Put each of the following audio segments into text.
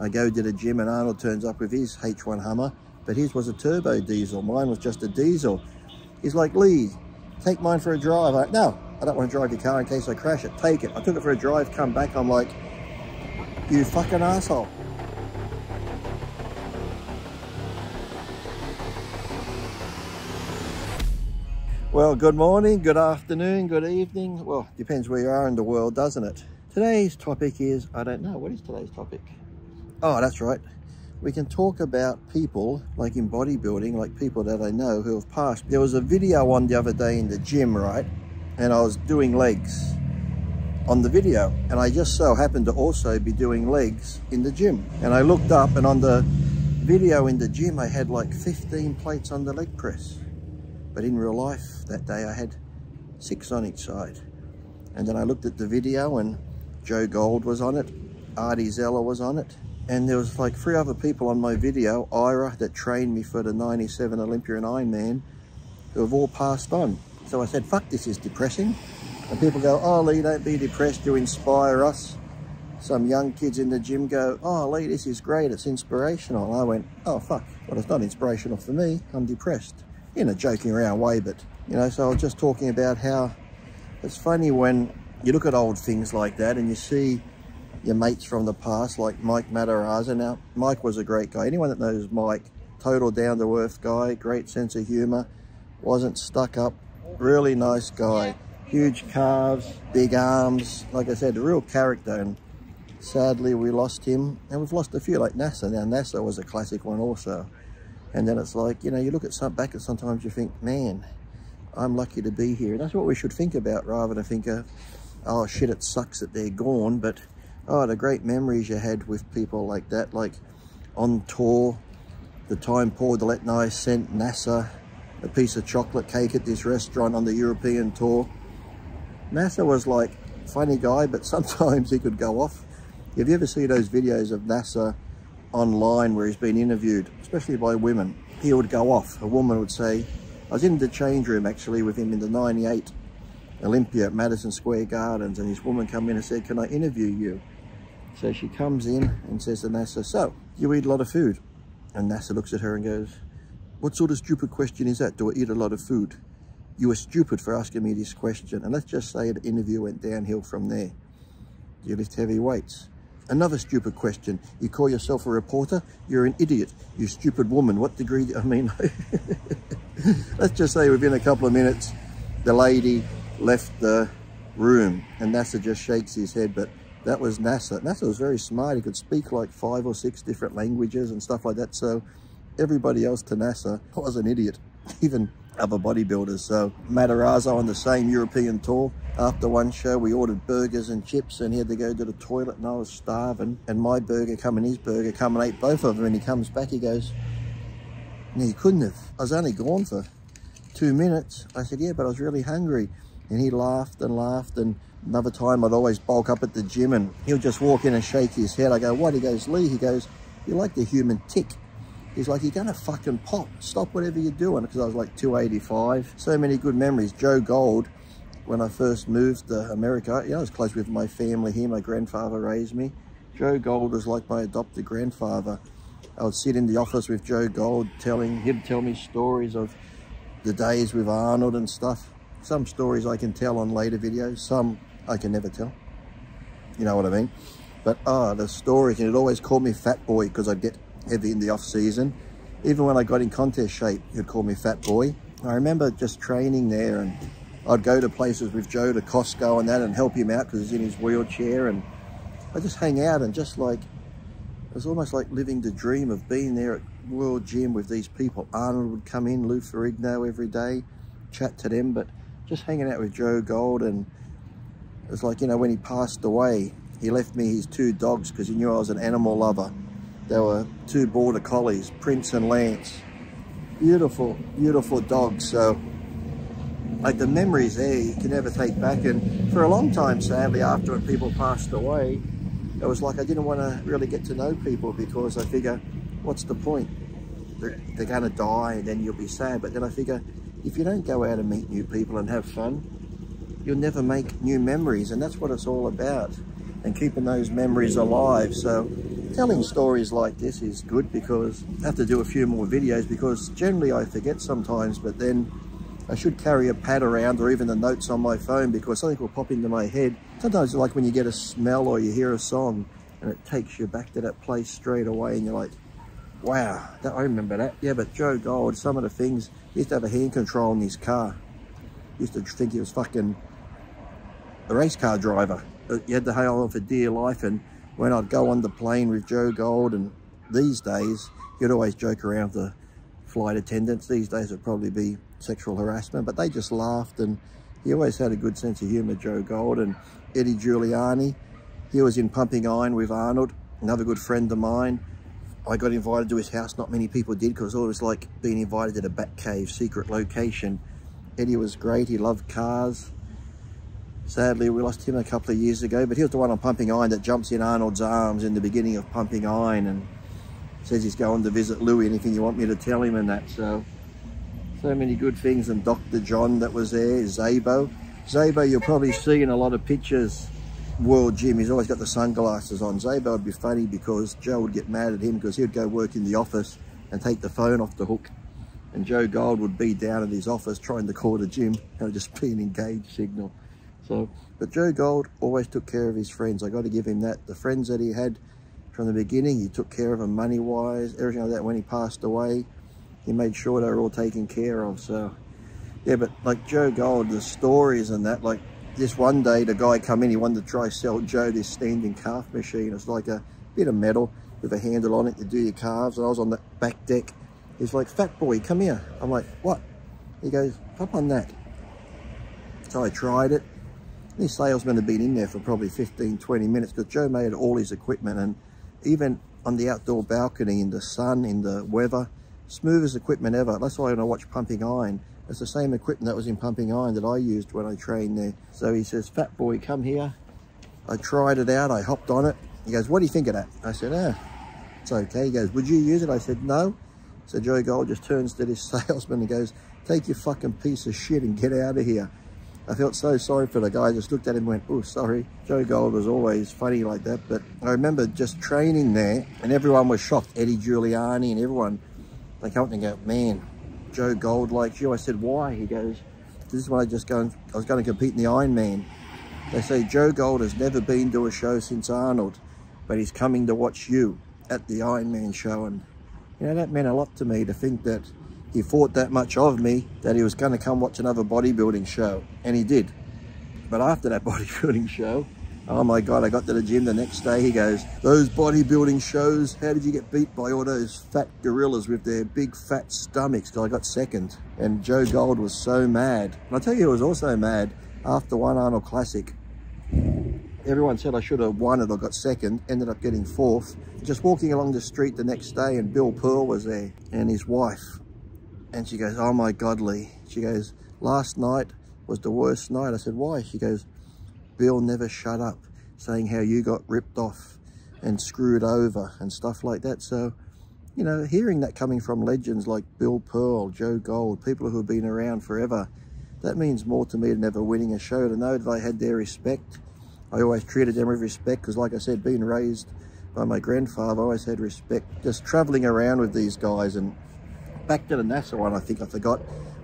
I go to the gym and Arnold turns up with his H1 Hummer, but his was a turbo diesel. Mine was just a diesel. He's like, Lee, take mine for a drive. I'm like, no, I don't want to drive your car in case I crash it. Take it. I took it for a drive, come back. I'm like, you fucking asshole. Well, good morning, good afternoon, good evening. Well, depends where you are in the world, doesn't it? Today's topic is, I don't know, what is today's topic? Oh, that's right. We can talk about people, like in bodybuilding, like people that I know who have passed. There was a video on the other day in the gym, right? And I was doing legs on the video. And I just so happened to also be doing legs in the gym. And I looked up and on the video in the gym, I had like 15 plates on the leg press. But in real life, that day I had 6 on each side. And then I looked at the video and Joe Gold was on it. Artie Zeller was on it. And there was like 3 other people on my video, Ira, that trained me for the 97 Olympia and Ironman, who have all passed on. So I said, fuck, this is depressing. And people go, oh, Lee, don't be depressed, you inspire us. Some young kids in the gym go, oh, Lee, this is great, it's inspirational. And I went, oh, fuck, well, it's not inspirational for me, I'm depressed. In a joking around way, but, you know, so I was just talking about how it's funny when you look at old things like that and you see your mates from the past, like Mike Matarazza. Now, Mike was a great guy. Anyone that knows Mike, total down-to-earth guy, great sense of humour, wasn't stuck up, really nice guy. Huge calves, big arms, like I said, a real character. And sadly, we lost him, and we've lost a few, like NASA. Now, NASA was a classic one also. And then it's like, you know, you look at back at sometimes you think, man, I'm lucky to be here. And that's what we should think about rather than think of, oh, shit, it sucks that they're gone. But oh, the great memories you had with people like that, like on tour, the time Paul Deletnai sent NASA a piece of chocolate cake at this restaurant on the European tour. NASA was like, funny guy, but sometimes he could go off. Have you ever seen those videos of NASA online where he's been interviewed, especially by women? He would go off. A woman would say, I was in the change room actually with him in the 98 Olympia at Madison Square Gardens, and this woman come in and said, can I interview you? So she comes in and says to NASA, so, you eat a lot of food? And NASA looks at her and goes, what sort of stupid question is that? Do I eat a lot of food? You were stupid for asking me this question. And let's just say the interview went downhill from there. Do you lift heavy weights? Another stupid question. You call yourself a reporter? You're an idiot. You stupid woman. What degree? I mean, let's just say within a couple of minutes, the lady left the room and NASA just shakes his head. But that was NASA. NASA was very smart. He could speak like 5 or 6 different languages and stuff like that. So everybody else to NASA was an idiot, even other bodybuilders. So Matarazzo on the same European tour, after one show we ordered burgers and chips and he had to go to the toilet and I was starving, and my burger come and his burger come and ate both of them, and he comes back, he goes, no, you couldn't have, I was only gone for 2 minutes. I said, yeah, but I was really hungry. And he laughed and laughed. And another time I'd always bulk up at the gym and he'll just walk in and shake his head. I go, what? He goes, Lee, he goes, you're like the human tick. He's like, you're gonna fucking pop. Stop whatever you're doing. Because I was like 285. So many good memories. Joe Gold, when I first moved to America, you know, I was close with my family here. My grandfather raised me. Joe Gold was like my adopted grandfather. I would sit in the office with Joe Gold he'd tell me stories of the days with Arnold and stuff. Some stories I can tell on later videos, some I can never tell. You know what I mean? But the stories, and he'd always call me Fat Boy because I'd get heavy in the off season. Even when I got in contest shape, he'd call me Fat Boy. I remember just training there, and I'd go to places with Joe, to Costco and that, and help him out because he's in his wheelchair, and I just hang out and just like, it was almost like living the dream of being there at World Gym with these people. Arnold would come in, Lou Ferrigno every day, chat to them, but just hanging out with Joe Gold. And it was like, you know, when he passed away, he left me his 2 dogs because he knew I was an animal lover. They were 2 border collies, Prince and Lance. Beautiful, beautiful dogs. So, like, the memories there, you can never take back. And for a long time, sadly, after when people passed away, it was like I didn't want to really get to know people because I figure, what's the point? They're going to die and then you'll be sad. But then I figure, if you don't go out and meet new people and have fun, you'll never make new memories. And that's what it's all about, and keeping those memories alive. So telling stories like this is good because I have to do a few more videos because generally I forget sometimes, but then I should carry a pad around or even the notes on my phone because something will pop into my head. Sometimes like when you get a smell or you hear a song and it takes you back to that place straight away and you're like, wow, I remember that. Yeah, but Joe Gold, some of the things, he used to have a hand control in his car. He used to think he was fucking a race car driver. You had to hail on for dear life, and when I'd go on the plane with Joe Gold, and these days, you'd always joke around the flight attendants. These days it'd probably be sexual harassment, but they just laughed, and he always had a good sense of humour, Joe Gold. And Eddie Giuliani, he was in Pumping Iron with Arnold, another good friend of mine. I got invited to his house. Not many people did because it was like being invited to the Batcave secret location. Eddie was great. He loved cars. Sadly, we lost him a couple of years ago, but he was the one on Pumping Iron that jumps in Arnold's arms in the beginning of Pumping Iron and says he's going to visit Louis, anything you want me to tell him and that. So many good things. And Dr. John that was there, Zabo. Zabo you'll probably see in a lot of pictures, World Gym. He's always got the sunglasses on. Zabo would be funny because Joe would get mad at him because he'd go work in the office and take the phone off the hook. And Joe Gold would be down at his office trying to call the gym. It would just be an engaged signal. But Joe Gold always took care of his friends. I got to give him that. The friends that he had from the beginning, he took care of them money-wise, everything like that. When he passed away, he made sure they were all taken care of. So, yeah, but like Joe Gold, the stories and that, like this one day, the guy come in, he wanted to try sell Joe this standing calf machine. It's like a bit of metal with a handle on it to do your calves. And I was on the back deck. He's like, fat boy, come here. I'm like, what? He goes, hop on that. So I tried it. These salesmen had been in there for probably 15, 20 minutes because Joe made all his equipment, and even on the outdoor balcony in the sun, in the weather, smoothest equipment ever. That's why when I watch Pumping Iron, it's the same equipment that was in Pumping Iron that I used when I trained there. So he says, fat boy, come here. I tried it out, I hopped on it. He goes, what do you think of that? I said, it's okay. He goes, would you use it? I said, no. So Joe Gold just turns to this salesman and goes, take your fucking piece of shit and get out of here. I felt so sorry for the guy. I just looked at him and went, oh, sorry. Joe Gold was always funny like that. But I remember just training there and everyone was shocked. Eddie Giuliani and everyone, they come up and go, man, Joe Gold likes you. I said, why? He goes, this is when I was going to compete in the Ironman. They say Joe Gold has never been to a show since Arnold, but he's coming to watch you at the Ironman show. And, you know, that meant a lot to me to think that he thought that much of me that he was going to come watch another bodybuilding show, and he did. But after that bodybuilding show, oh my God, I got to the gym the next day. He goes, those bodybuilding shows, how did you get beat by all those fat gorillas with their big fat stomachs? Because I got second. And Joe Gold was so mad. And I'll tell you, he was also mad after one Arnold Classic. Everyone said I should have won it or got second, ended up getting fourth. Just walking along the street the next day and Bill Pearl was there and his wife. And she goes, oh my God, Lee. She goes, last night was the worst night. I said, why? She goes, Bill never shut up saying how you got ripped off and screwed over and stuff like that. So, you know, hearing that coming from legends like Bill Pearl, Joe Gold, people who have been around forever, that means more to me than ever winning a show, to know that I had their respect. I always treated them with respect because, like I said, being raised by my grandfather, I always had respect. Just traveling around with these guys. And back to the NASA one, I think I forgot.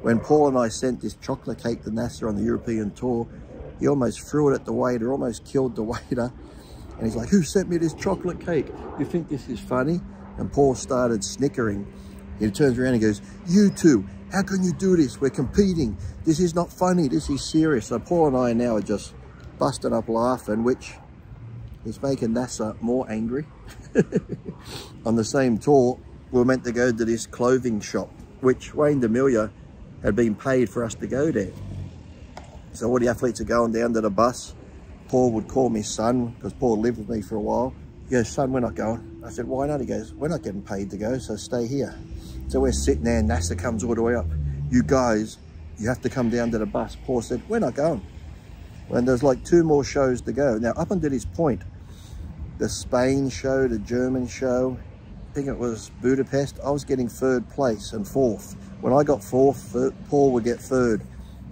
When Paul and I sent this chocolate cake to NASA on the European tour, he almost threw it at the waiter, almost killed the waiter. And he's like, who sent me this chocolate cake? You think this is funny? And Paul started snickering. He turns around and goes, you two, how can you do this? We're competing. This is not funny. This is serious. So Paul and I now are just busting up laughing, which is making NASA more angry. On the same tour, we were meant to go to this clothing shop, which Wayne D'Amelia had been paid for us to go there. So all the athletes are going down to the bus. Paul would call me son, because Paul lived with me for a while. He goes, son, we're not going. I said, why not? He goes, we're not getting paid to go, so stay here. So we're sitting there and NASA comes all the way up. You guys, you have to come down to the bus. Paul said, we're not going. And there's like 2 more shows to go. Now, up until this point, the Spain show, the German show, I think it was Budapest, I was getting 3rd place and 4th. When I got 4th, Paul would get 3rd.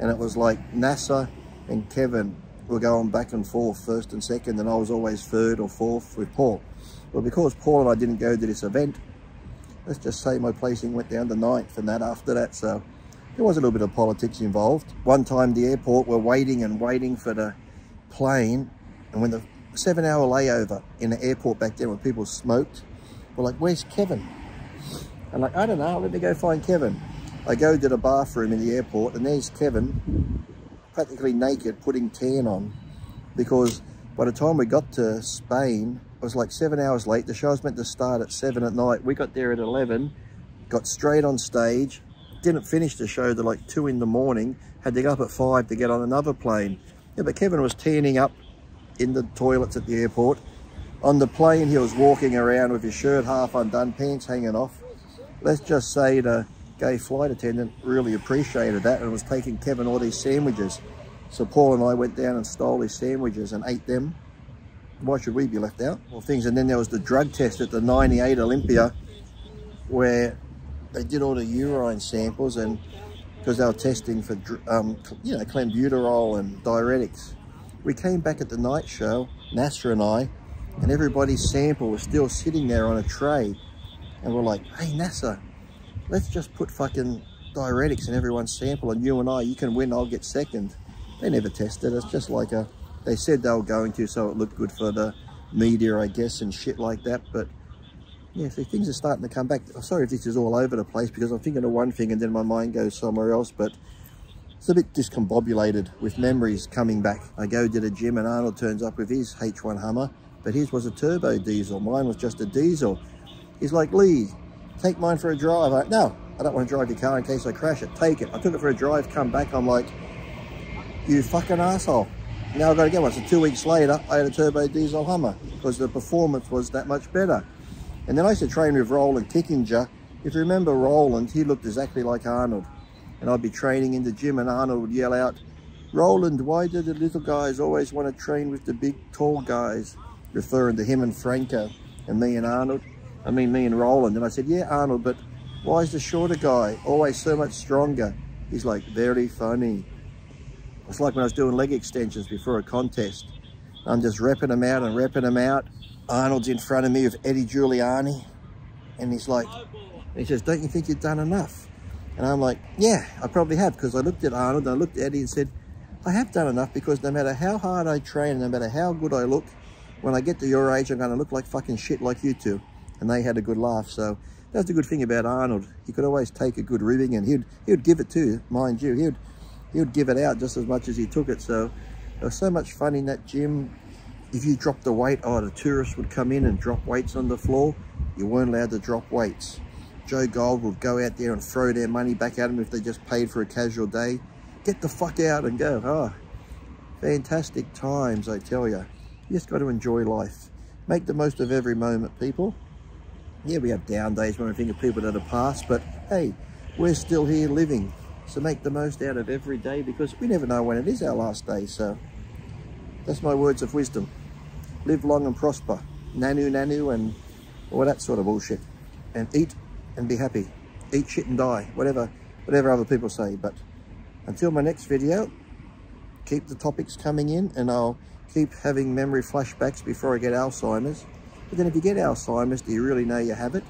And it was like NASA and Kevin were going back and forth, 1st and 2nd, and I was always 3rd or 4th with Paul. Well, because Paul and I didn't go to this event, let's just say my placing went down to 9th and that after that. So there was a little bit of politics involved. One time the airport, we're waiting and waiting for the plane, and when the 7-hour layover in the airport back then when people smoked, we're like, where's Kevin? I'm like, I don't know, let me go find Kevin. I go to the bathroom in the airport and there's Kevin, practically naked, putting tan on, because by the time we got to Spain, it was like 7 hours late. The show was meant to start at 7 at night. We got there at 11, got straight on stage, didn't finish the show till like 2 in the morning, had to go up at 5 to get on another plane. Yeah, but Kevin was tanning up in the toilets at the airport. On the plane, he was walking around with his shirt half undone, pants hanging off. Let's just say the gay flight attendant really appreciated that and was taking Kevin all these sandwiches. So Paul and I went down and stole his sandwiches and ate them. Why should we be left out? Well, things. And then there was the drug test at the 98 Olympia, where they did all the urine samples, and because they were testing for, you know, clenbuterol and diuretics. We came back at the night show, Nasser and I, and everybody's sample was still sitting there on a tray. And we're like, hey, Nasser, let's just put fucking diuretics in everyone's sample, and you and I, you can win, I'll get second. They never tested. It's just like a, they said they were going to, so it looked good for the media, I guess, and shit like that. But yeah, so things are starting to come back. I'm sorry if this is all over the place, because I'm thinking of one thing and then my mind goes somewhere else, but it's a bit discombobulated with memories coming back. I go to the gym and Arnold turns up with his H1 Hummer, but his was a turbo diesel. Mine was just a diesel. He's like, Lee, take mine for a drive. I'm like, no, I don't want to drive your car in case I crash it. Take it. I took it for a drive, come back. I'm like, you fucking asshole. Now I've got to get one. So 2 weeks later, I had a turbo diesel Hummer because the performance was that much better. And then I used to train with Roland Kickinger. If you remember Roland, he looked exactly like Arnold. And I'd be training in the gym and Arnold would yell out, Roland, why do the little guys always want to train with the big tall guys? Referring to him and Franco and me and Arnold. I mean, me and Roland. And I said, yeah, Arnold, but why is the shorter guy always so much stronger? He's like, very funny. It's like when I was doing leg extensions before a contest. I'm just repping them out and repping them out. Arnold's in front of me with Eddie Giuliani. And he's like, he says, don't you think you've done enough? And I'm like, yeah, I probably have, because I looked at Arnold and I looked at Eddie and said, I have done enough, because no matter how hard I train, no matter how good I look, when I get to your age, I'm going to look like fucking shit like you two. And they had a good laugh. So that's the good thing about Arnold. He could always take a good ribbing, and he would give it too, mind you. He would give it out just as much as he took it. So there was so much fun in that gym. If you dropped the weight, oh, the tourists would come in and drop weights on the floor. You weren't allowed to drop weights. Joe Gold would go out there and throw their money back at them if they just paid for a casual day. Get the fuck out and go. Oh, fantastic times, I tell you. You just got to enjoy life. Make the most of every moment, people. Yeah, we have down days when we think of people that have passed, but hey, we're still here living. So make the most out of every day, because we never know when it is our last day. So that's my words of wisdom. Live long and prosper. Nanu, nanu, and all that sort of bullshit. And eat and be happy. Eat shit and die. Whatever other people say. But until my next video, keep the topics coming in, and I'll keep having memory flashbacks before I get Alzheimer's. But then if you get Alzheimer's, do you really know you have it?